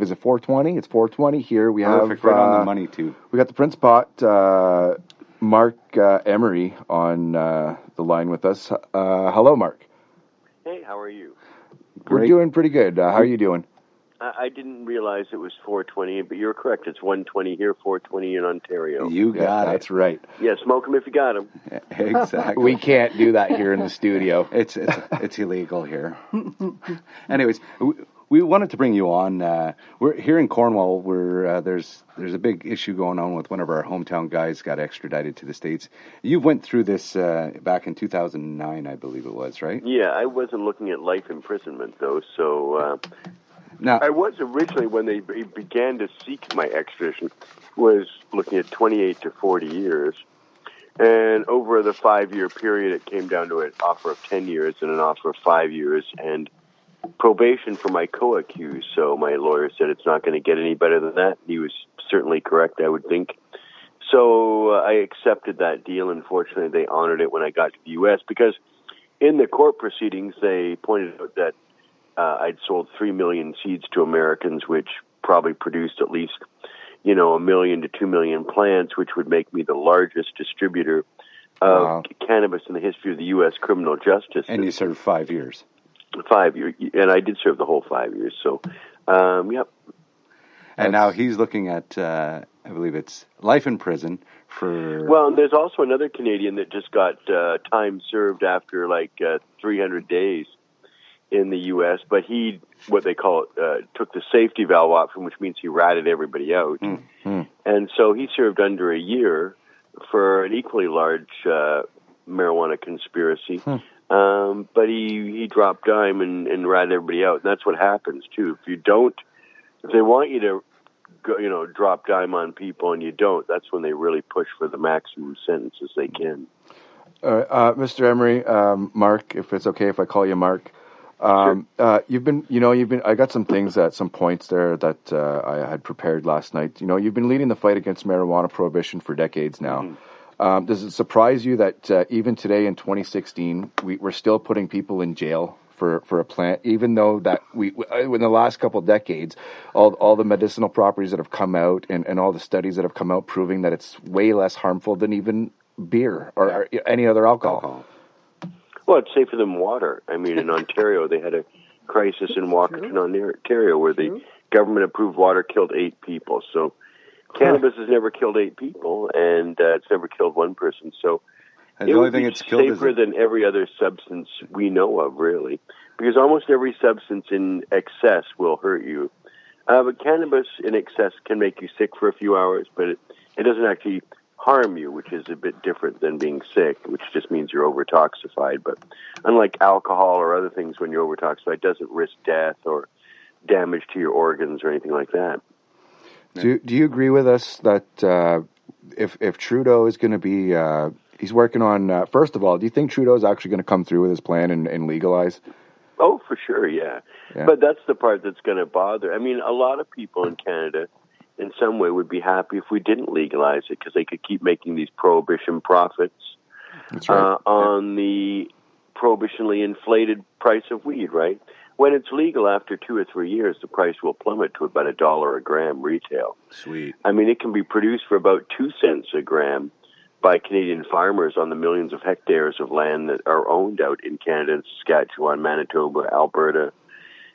Is it 420? It's 420 here. We Perfect, have right on the money, too. We got the Prince Pot, Marc Emery, on the line with us. Hello, Marc. Hey, how are you? Great. We're doing pretty good. How are you doing? I didn't realize it was 420, but you're correct. It's 120 here, 420 in Ontario. You got it. That's right. Yeah, smoke them if you got them. Exactly. We can't do that here in the studio. It's illegal here. Anyways, we wanted to bring you on. We're here in Cornwall. There's a big issue going on with one of our hometown guys got extradited to the States. You went through this back in 2009, I believe it was, right? Yeah, I wasn't looking at life imprisonment though, so. Now, I was originally, when they began to seek my extradition, was looking at 28 to 40 years. And over the 5-year period, it came down to an offer of 10 years and an offer of 5 years and probation for my co-accused. So my lawyer said it's not going to get any better than that. He was certainly correct, I would think. So I accepted that deal. Unfortunately, they honored it when I got to the U.S. because in the court proceedings, they pointed out that I'd sold 3 million seeds to Americans, which probably produced at least, 1 million to 2 million plants, which would make me the largest distributor of cannabis in the history of the U.S. criminal justice system. And you served 5 years. 5 years, and I did serve the whole 5 years. So, yep. And now he's looking at, I believe it's life in prison for... Well, there's also another Canadian that just got time served after 300 days. In the U.S., but he, what they call it, took the safety valve option, which means he ratted everybody out. Mm-hmm. And so he served under a year for an equally large marijuana conspiracy. But he dropped dime and ratted everybody out. And that's what happens, too. If they want you to, drop dime on people and you don't, that's when they really push for the maximum sentences they can. Mr. Emery, Marc, if it's okay if I call you Marc. Sure. I got some points there that I had prepared last night. You've been leading the fight against marijuana prohibition for decades now. Mm-hmm. Does it surprise you that even today in 2016, we're still putting people in jail for a plant, even though that in the last couple of decades, all the medicinal properties that have come out and all the studies that have come out proving that it's way less harmful than even beer or any other alcohol? Well, it's safer than water. I mean, in Ontario, they had a crisis in Walkerton, Ontario, where the government-approved water killed 8 people. So cannabis has never killed 8 people, and it's never killed one person. So it would be safer than every other substance we know of, really, because almost every substance in excess will hurt you. But cannabis in excess can make you sick for a few hours, but it doesn't actually harm you, which is a bit different than being sick, which just means you're overtoxified. But unlike alcohol or other things, when you're overtoxified, it doesn't risk death or damage to your organs or anything like that. Do you agree with us that if Trudeau is going to be, he's working on, first of all, do you think Trudeau is actually going to come through with his plan and legalize? Oh, for sure, yeah. But that's the part that's going to bother. I mean, a lot of people in Canada in some way would be happy if we didn't legalize it because they could keep making these prohibition profits on the prohibitionally inflated price of weed, right? When it's legal after 2 or 3 years, the price will plummet to about $1 a gram retail. Sweet. I mean, it can be produced for about 2 cents a gram by Canadian farmers on the millions of hectares of land that are owned out in Canada and Saskatchewan, Manitoba, Alberta.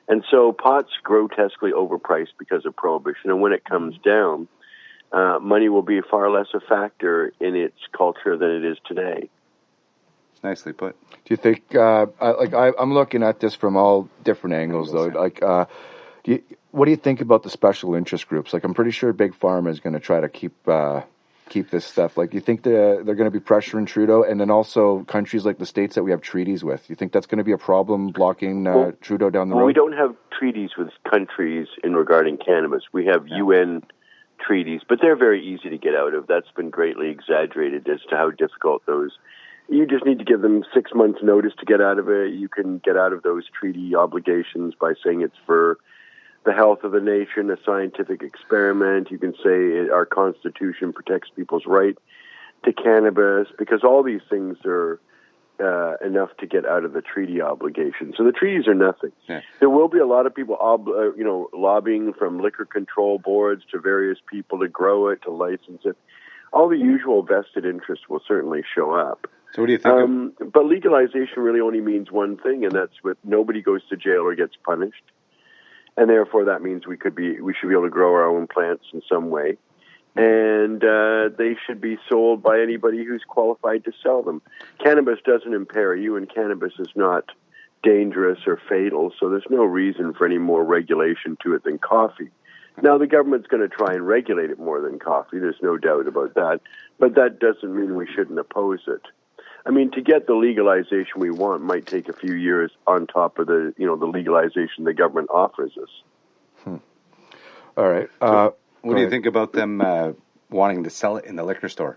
And so pot's grotesquely overpriced because of prohibition. And when it comes down, money will be far less a factor in its culture than it is today. Nicely put. Do you think, I'm looking at this from all different angles, though. What do you think about the special interest groups? I'm pretty sure Big Pharma is going to try to keep this stuff. You think they're going to be pressuring Trudeau, and then also countries like the States that we have treaties with? You think that's going to be a problem blocking Trudeau down the road? We don't have treaties with countries in regarding cannabis. We have UN treaties, but they're very easy to get out of. That's been greatly exaggerated as to how difficult those. You just need to give them 6 months' notice to get out of it. You can get out of those treaty obligations by saying it's for the health of the nation, a scientific experiment. You can say our Constitution protects people's right to cannabis, because all these things are enough to get out of the treaty obligation. So the treaties are nothing. Yeah. There will be a lot of people, lobbying from liquor control boards to various people to grow it, to license it. All the usual vested interests will certainly show up. So what do you think? But legalization really only means one thing, and that's what nobody goes to jail or gets punished. And therefore, that means we should be able to grow our own plants in some way. And they should be sold by anybody who's qualified to sell them. Cannabis doesn't impair you, and cannabis is not dangerous or fatal, so there's no reason for any more regulation to it than coffee. Now, the government's going to try and regulate it more than coffee. There's no doubt about that. But that doesn't mean we shouldn't oppose it. I mean, to get the legalization we want might take a few years on top of the legalization the government offers us. All right. What do you think about them wanting to sell it in the liquor store?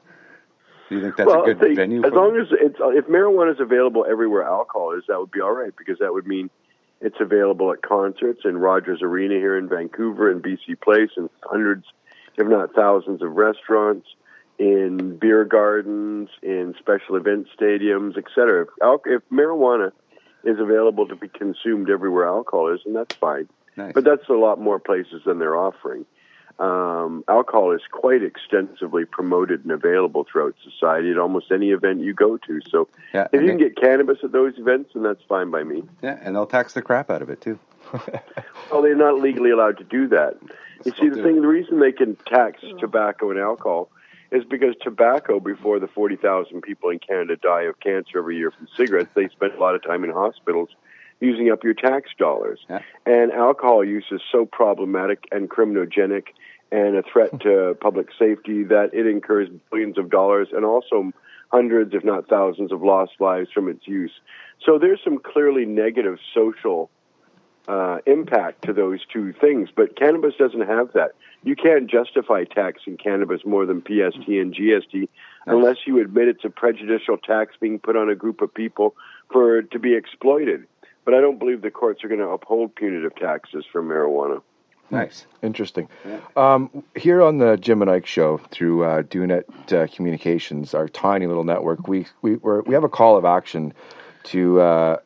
Do you think that's a good venue for as long as if marijuana is available everywhere alcohol is, that would be all right, because that would mean it's available at concerts in Rogers Arena here in Vancouver and BC Place, and hundreds, if not thousands, of restaurants, in beer gardens, in special event stadiums, etc. If marijuana is available to be consumed everywhere alcohol is, and that's fine. Nice. But that's a lot more places than they're offering. Alcohol is quite extensively promoted and available throughout society at almost any event you go to. So if you can get cannabis at those events, then that's fine by me. Yeah, and they'll tax the crap out of it, too. Well, they're not legally allowed to do that. You see, the reason they can tax tobacco and alcohol is because tobacco, before the 40,000 people in Canada die of cancer every year from cigarettes, they spent a lot of time in hospitals using up your tax dollars. Yeah. And alcohol use is so problematic and criminogenic and a threat to public safety that it incurs billions of dollars and also hundreds, if not thousands, of lost lives from its use. So there's some clearly negative social impact to those two things, but cannabis doesn't have that. You can't justify taxing cannabis more than PST and GST unless you admit it's a prejudicial tax being put on a group of people to be exploited. But I don't believe the courts are going to uphold punitive taxes for marijuana. Nice. Interesting. Yeah. Here on the Jim and Ike show through DoNet Communications, our tiny little network, we have a call of action to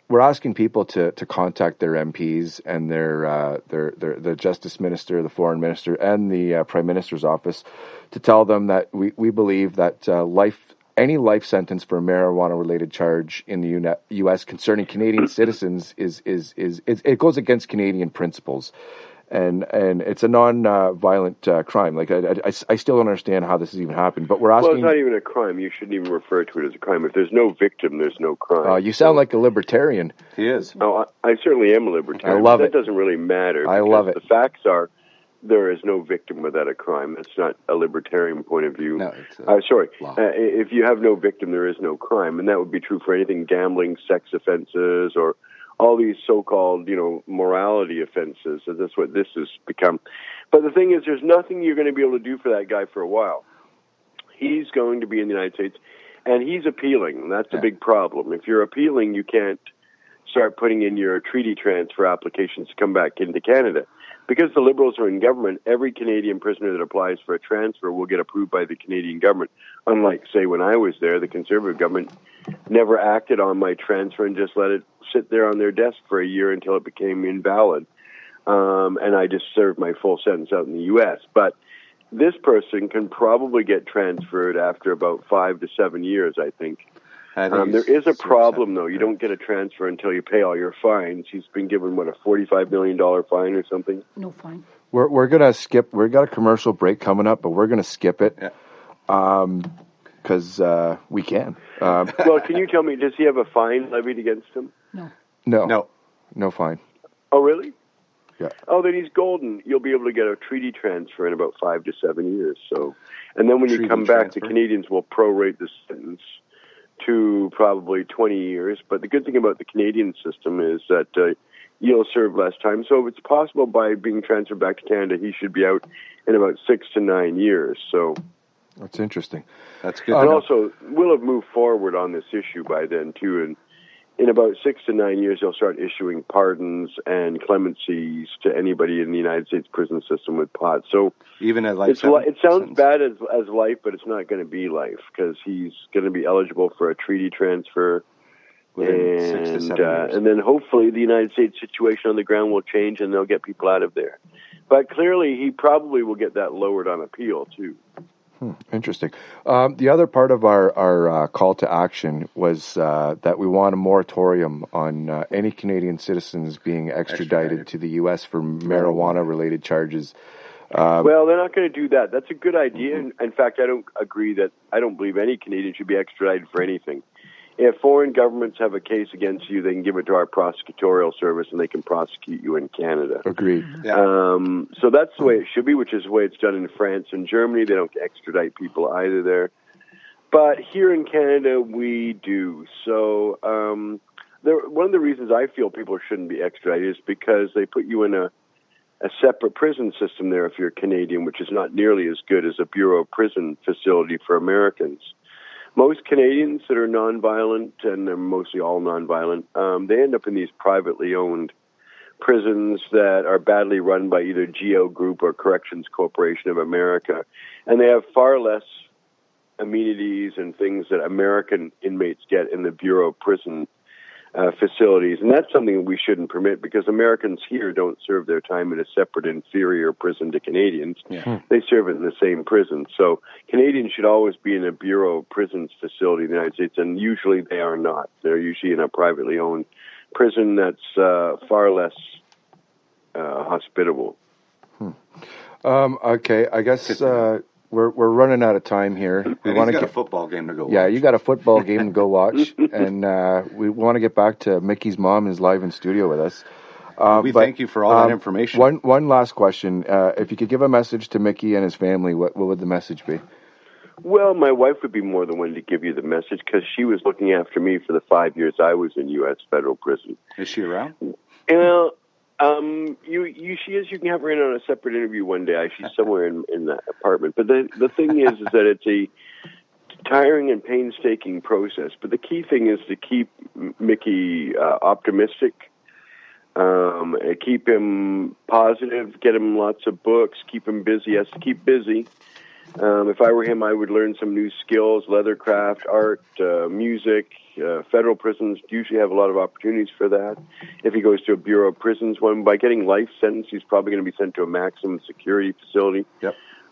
we're asking people to contact their MPs and the Justice Minister, the Foreign Minister, and the Prime Minister's office to tell them that we believe that any life sentence for a marijuana-related charge in the U.S. concerning Canadian citizens it goes against Canadian principles. And it's a non-violent crime. Like I still don't understand how this has even happened. But we're asking. Well, it's not even a crime. You shouldn't even refer to it as a crime. If there's no victim, there's no crime. You sound like a libertarian. He is. Oh, I certainly am a libertarian. I love it. That doesn't really matter. I love it. The facts are there is no victim without a crime. That's not a libertarian point of view. No, it's sorry. If you have no victim, there is no crime, and that would be true for anything: gambling, sex offenses, or all these so-called, morality offenses. So that's what this has become. But the thing is, there's nothing you're going to be able to do for that guy for a while. He's going to be in the United States, and he's appealing. That's a big problem. If you're appealing, you can't start putting in your treaty transfer applications to come back into Canada. Because the Liberals are in government, every Canadian prisoner that applies for a transfer will get approved by the Canadian government. Unlike, say, when I was there, the Conservative government never acted on my transfer and just let it sit there on their desk for a year until it became invalid. And I just served my full sentence out in the U.S. But this person can probably get transferred after about 5 to 7 years, I think. There is a problem, though. You don't get a transfer until you pay all your fines. He's been given, a $45 million fine or something? No fine. We're going to skip. We've got a commercial break coming up, but we're going to skip it because we can. Well, can you tell me, does he have a fine levied against him? No fine. Oh, really? Yeah. Oh, then he's golden. You'll be able to get a treaty transfer in about 5 to 7 years. So, and then when you come back, the Canadians will prorate the sentence to probably 20 years. But the good thing about the Canadian system is that you'll serve less time. So if it's possible by being transferred back to Canada, he should be out in about 6 to 9 years. So that's interesting. That's good. And also, we'll have moved forward on this issue by then, too. And in about 6 to 9 years, they'll start issuing pardons and clemencies to anybody in the United States prison system with pot. So even at life, it sounds bad as life, but it's not going to be life because he's going to be eligible for a treaty transfer. Within 6 to 7 years. And then hopefully the United States situation on the ground will change and they'll get people out of there. But clearly he probably will get that lowered on appeal too. Interesting. The other part of our call to action was that we want a moratorium on any Canadian citizens being extradited to the U.S. for marijuana-related charges. Well, they're not going to do that. That's a good idea. In fact, I don't believe any Canadian should be extradited for anything. If foreign governments have a case against you, they can give it to our prosecutorial service and they can prosecute you in Canada. Agreed. Yeah. So that's the way it should be, which is the way it's done in France and Germany. They don't extradite people either there. But here in Canada, we do. So one of the reasons I feel people shouldn't be extradited is because they put you in a separate prison system there if you're Canadian, which is not nearly as good as a Bureau of Prison facility for Americans. Most Canadians that are nonviolent, and they're mostly all nonviolent, they end up in these privately owned prisons that are badly run by either GEO Group or Corrections Corporation of America. And they have far less amenities and things that American inmates get in the Bureau of Prison facilities. And that's something we shouldn't permit because Americans here don't serve their time in a separate inferior prison to Canadians. Yeah. They serve it in the same prison. So Canadians should always be in a Bureau of Prisons facility in the United States, and usually they are not. They're usually in a privately owned prison that's far less hospitable. Okay, I guess we're running out of time here. We want to get a football game to go watch. Yeah, you got a football game to go watch, and we want to get back to Micky's mom who's live in studio with us. Thank you for all that information. One last question. If you could give a message to Micky and his family, what would the message be? Well, my wife would be more than willing to give you the message because she was looking after me for the 5 years I was in U.S. federal prison. Is she around? She is. You can have her in on a separate interview one day. She's somewhere in that apartment. But the thing is that it's a tiring and painstaking process. But the key thing is to keep Micky optimistic, keep him positive, get him lots of books, keep him busy. He has to keep busy. If I were him, I would learn some new skills, leathercraft, art, music. Federal prisons usually have a lot of opportunities for that. If he goes to a Bureau of Prisons one, by getting life sentence, he's probably going to be sent to a maximum security facility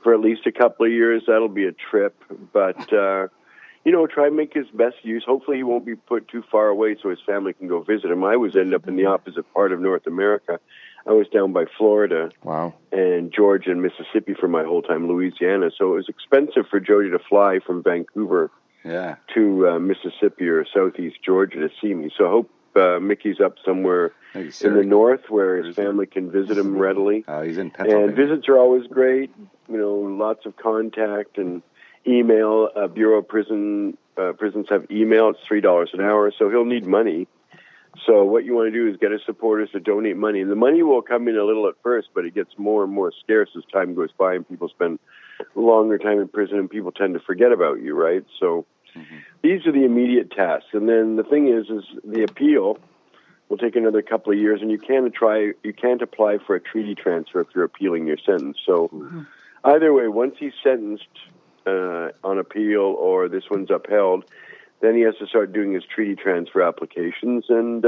for at least a couple of years. That'll be a trip. But, try and make his best use. Hopefully he won't be put too far away so his family can go visit him. I was ended up in the opposite part of North America. I was down by Florida and Georgia and Mississippi for my whole time, Louisiana. So it was expensive for Jody to fly from Vancouver to Mississippi or Southeast Georgia to see me. So I hope Micky's up somewhere in the north where his family can visit him readily. He's in Pennsylvania. And visits are always great. Lots of contact and email. Bureau of prisons have email. It's $3 an hour. So he'll need money. So what you want to do is get his supporters to donate money. And the money will come in a little at first, but it gets more and more scarce as time goes by and people spend a longer time in prison and people tend to forget about you, right? So these are the immediate tasks. And then the thing is the appeal will take another couple of years, and you can't apply for a treaty transfer if you're appealing your sentence. So either way, once he's sentenced on appeal or this one's upheld, then he has to start doing his treaty transfer applications. And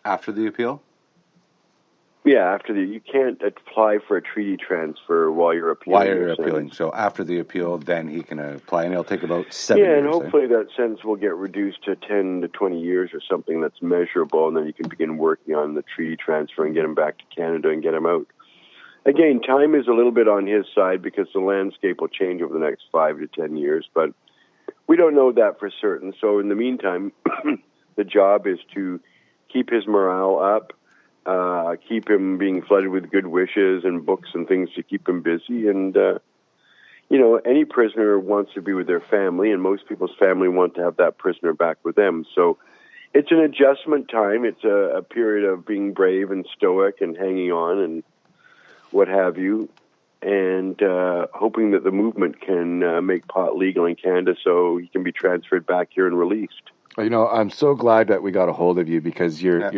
after the appeal? Yeah, you can't apply for a treaty transfer while you're appealing. While you're appealing. So after the appeal, then he can apply, and it'll take about 7 years. Yeah, and hopefully that sentence will get reduced to 10 to 20 years or something that's measurable, and then you can begin working on the treaty transfer and get him back to Canada and get him out. Again, time is a little bit on his side because the landscape will change over the next 5 to 10 years, but we don't know that for certain. So in the meantime, the job is to keep his morale up, keep him being flooded with good wishes and books and things to keep him busy. And, any prisoner wants to be with their family, and most people's family want to have that prisoner back with them. So it's an adjustment time. It's a period of being brave and stoic and hanging on and what have you, and hoping that the movement can make pot legal in Canada so he can be transferred back here and released. I'm so glad that we got a hold of you because you're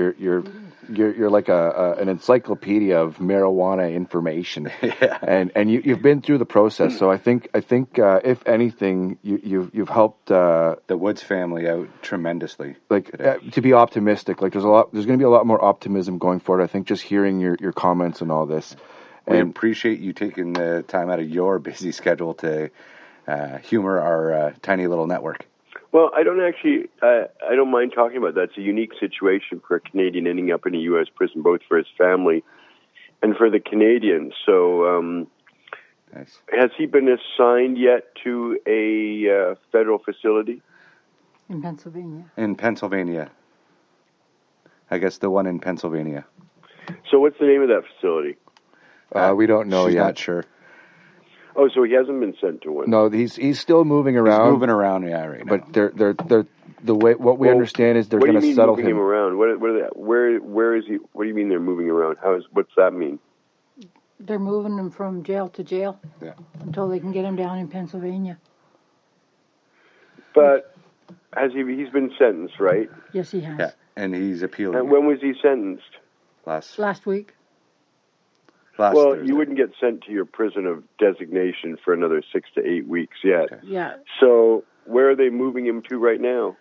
like an encyclopedia of marijuana information, and you've been through the process. So I think if anything, you've helped the Woods family out tremendously. To be optimistic. There's going to be a lot more optimism going forward. I think just hearing your comments and all this. We appreciate you taking the time out of your busy schedule to humor our tiny little network. Well, I don't mind talking about that. It's a unique situation for a Canadian ending up in a U.S. prison, both for his family and for the Canadians. So, nice. Has he been assigned yet to a federal facility? In Pennsylvania. In Pennsylvania. I guess the one in Pennsylvania. So what's the name of that facility? We don't know She's yet. Not sure. Oh, so he hasn't been sent to one. No, he's still moving around. He's moving around, right now. But they're the way what we understand is they're going to settle him. What do you mean moving him around? Where is he? What do you mean they're moving around? What's that mean? They're moving him from jail to jail until they can get him down in Pennsylvania. But he's been sentenced, right? Yes, he has. Yeah, and he's appealing. And when was he sentenced? Last week. Last Thursday. You wouldn't get sent to your prison of designation for another 6 to 8 weeks yet. Okay. Yeah. So where are they moving him to right now?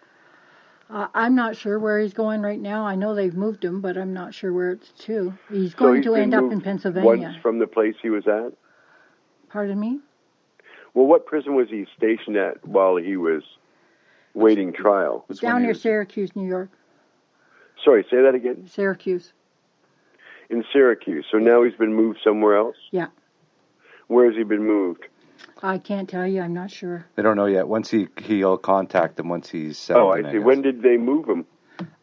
I'm not sure where he's going right now. I know they've moved him, but I'm not sure where it's to. He's going to end up in Pennsylvania. Once from the place he was at? Pardon me? Well, what prison was he stationed at while he was waiting trial? Down near Syracuse, New York. Sorry, say that again? Syracuse. In Syracuse. So now he's been moved somewhere else? Yeah. Where has he been moved? I can't tell you. I'm not sure. They don't know yet. Once he'll contact them once he's settled. Oh, I see. When did they move him?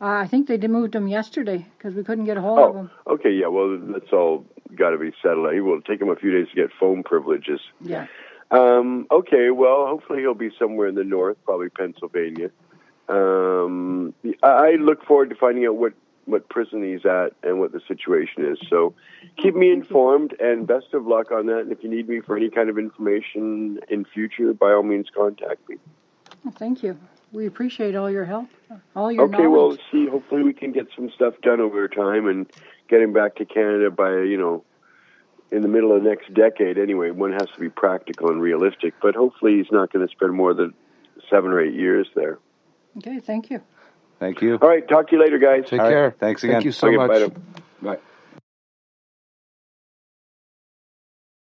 I think they moved him yesterday because we couldn't get a hold of him. Okay, yeah. Well, that's all got to be settled. It will take him a few days to get phone privileges. Yeah. Okay, well, hopefully he'll be somewhere in the north, probably Pennsylvania. I look forward to finding out what prison he's at and what the situation is. So keep me informed, and best of luck on that. And if you need me for any kind of information in future, by all means, contact me. Well, thank you. We appreciate all your help, all your knowledge. Okay, well, hopefully we can get some stuff done over time and get him back to Canada by, in the middle of the next decade anyway. One has to be practical and realistic, but hopefully he's not going to spend more than 7 or 8 years there. Okay, thank you. Thank you. All right, talk to you later, guys. Take care. Thanks again. Thank you so much. Bye.